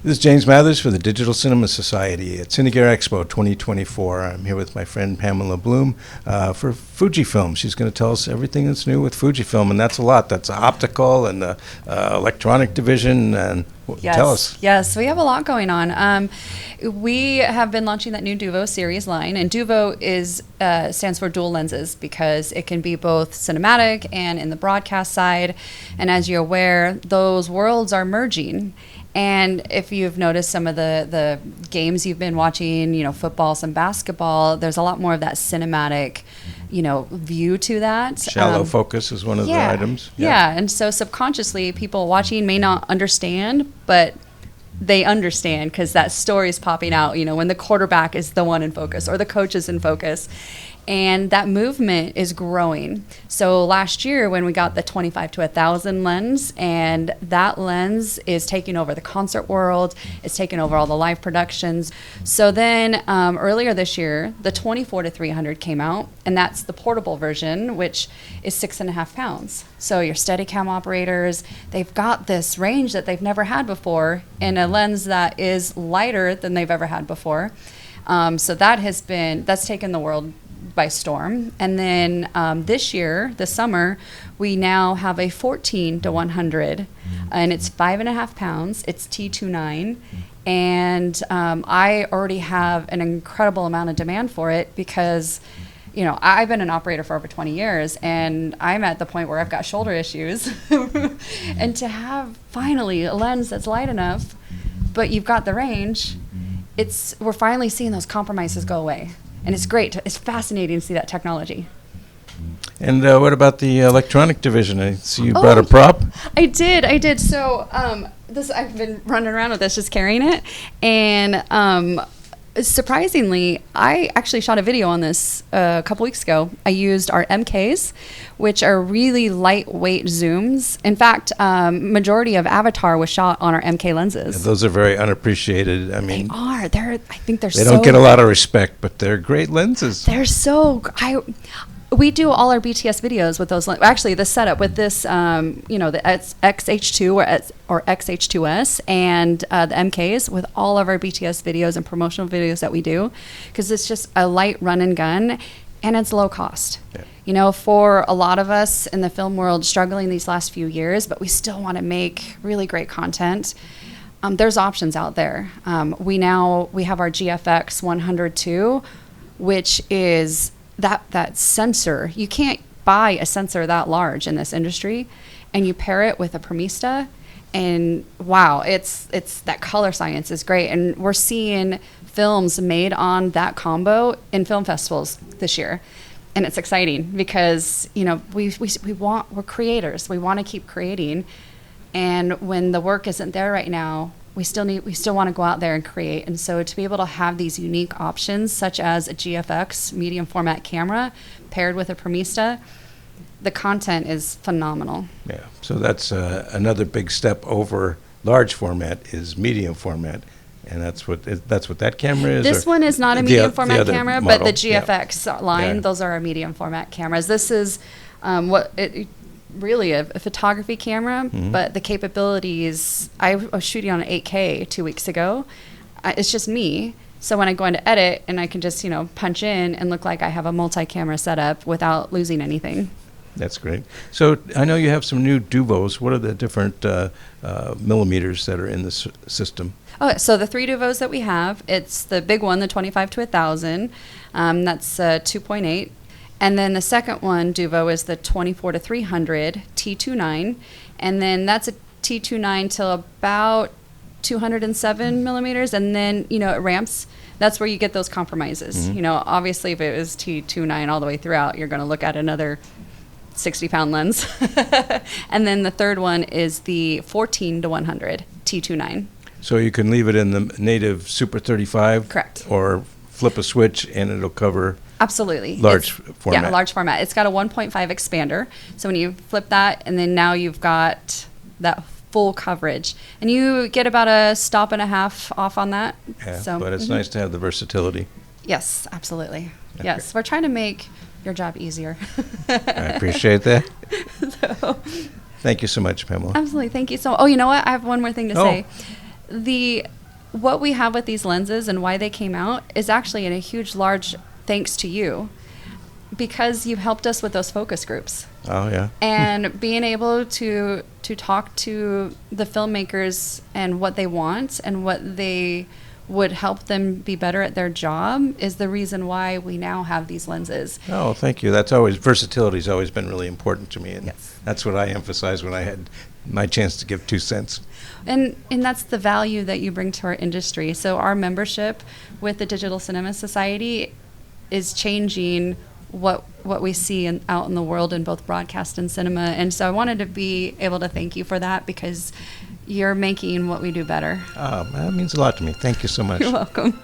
This is James Mathers for the Digital Cinema Society at Cine Gear Expo 2024. I'm here with my friend Pamela Bloom for Fujifilm. She's going to tell us everything that's new with Fujifilm, and that's a lot. That's optical and the electronic division. And tell us. Yes, we have a lot going on. We have been launching that new Duvo series line, and Duvo stands for dual lenses because it can be both cinematic and in the broadcast side. And as you're aware, those worlds are merging. And if you've noticed some of the games you've been watching, football, some basketball, there's a lot more of that cinematic, view to that. Shallow focus is one of the items. Yeah, and so subconsciously, people watching may not understand, but they understand because that story is popping out, when the quarterback is the one in focus or the coach is in focus. And that movement is growing. So last year when we got the 25 to 1000 lens, and that lens is taking over the concert world, it's taking over all the live productions. So then earlier this year, the 24 to 300 came out, and that's the portable version, which is 6.5 pounds. So your Steadicam operators, they've got this range that they've never had before in a lens that is lighter than they've ever had before. So that's taken the world by storm. And then this year, this summer, we now have a 14 to 100, and it's 5.5 pounds. It's T29, and I already have an incredible amount of demand for it because, I've been an operator for over 20 years, and I'm at the point where I've got shoulder issues, and to have finally a lens that's light enough, but you've got the range, we're finally seeing those compromises go away. And it's great. It's fascinating to see that technology. And what about the electronic division? I see you brought a prop. I did. So I've been running around with this, just carrying it. And surprisingly, I actually shot a video on this a couple weeks ago. I used our MKs, which are really lightweight zooms. In fact, majority of Avatar was shot on our MK lenses. Yeah, those are very unappreciated. I mean, they are. They don't get a lot of respect, but they're great lenses. They're so. We do all our BTS videos with those. Actually, the setup with this, the XH2 or XH2S and the MKs with all of our BTS videos and promotional videos that we do, because it's just a light run and gun, and it's low cost. Yeah. For a lot of us in the film world struggling these last few years, but we still want to make really great content. There's options out there. We have our GFX100 II, which is that sensor. You can't buy a sensor that large in this industry, and you pair it with a Premista, and wow, it's that color science is great. And we're seeing films made on that combo in film festivals this year. And it's exciting because, we're creators. We want to keep creating. And when the work isn't there right now, we still want to go out there and create. And so to be able to have these unique options, such as a GFX medium format camera paired with a Premista, the content is phenomenal. Yeah, so that's another big step over large format is medium format. And that's what that camera is? This one is not a medium format camera, but the GFX line, those are our medium format cameras. This is really a photography camera, but the capabilities, I was shooting on an 8K 2 weeks ago. It's just me. So when I go into edit, and I can just, punch in and look like I have a multi-camera setup without losing anything. That's great. So I know you have some new Duvos. What are the different millimeters that are in this system? Oh, so the 3 Duvos that we have, it's the big one, the 25 to 1000. That's 2.8. And then the second one, Duvo, is the 24 to 300 T29. And then that's a T29 till about 207 millimeters. And then, it ramps. That's where you get those compromises. Obviously, if it was T29 all the way throughout, you're going to look at another 60-pound lens. And then the third one is the 14 to 100 T29. So you can leave it in the native Super 35? Correct. Or flip a switch and it'll cover... Absolutely. Large format. Yeah, large format. It's got a 1.5 expander. So when you flip that, and then now you've got that full coverage. And you get about a stop and a half off on that. Yeah, but it's nice to have the versatility. Yes, absolutely. Okay. Yes, we're trying to make your job easier. I appreciate that. So, Thank you so much, Pamela. absolutely. Thank you so much. Oh, you know what? I have one more thing to Oh. say. What we have with these lenses and why they came out is actually in a huge, large thanks to you, because you helped us with those focus groups. Oh, yeah. And being able to talk to the filmmakers and what they want and what they would help them be better at their job is the reason why we now have these lenses. Oh, thank you. Versatility's always been really important to me, and that's what I emphasized when I had my chance to give 2 cents. And that's the value that you bring to our industry. So our membership with the Digital Cinema Society is changing what we see out in the world in both broadcast and cinema. And so I wanted to be able to thank you for that, because you're making what we do better. That means a lot to me. Thank you so much. You're welcome.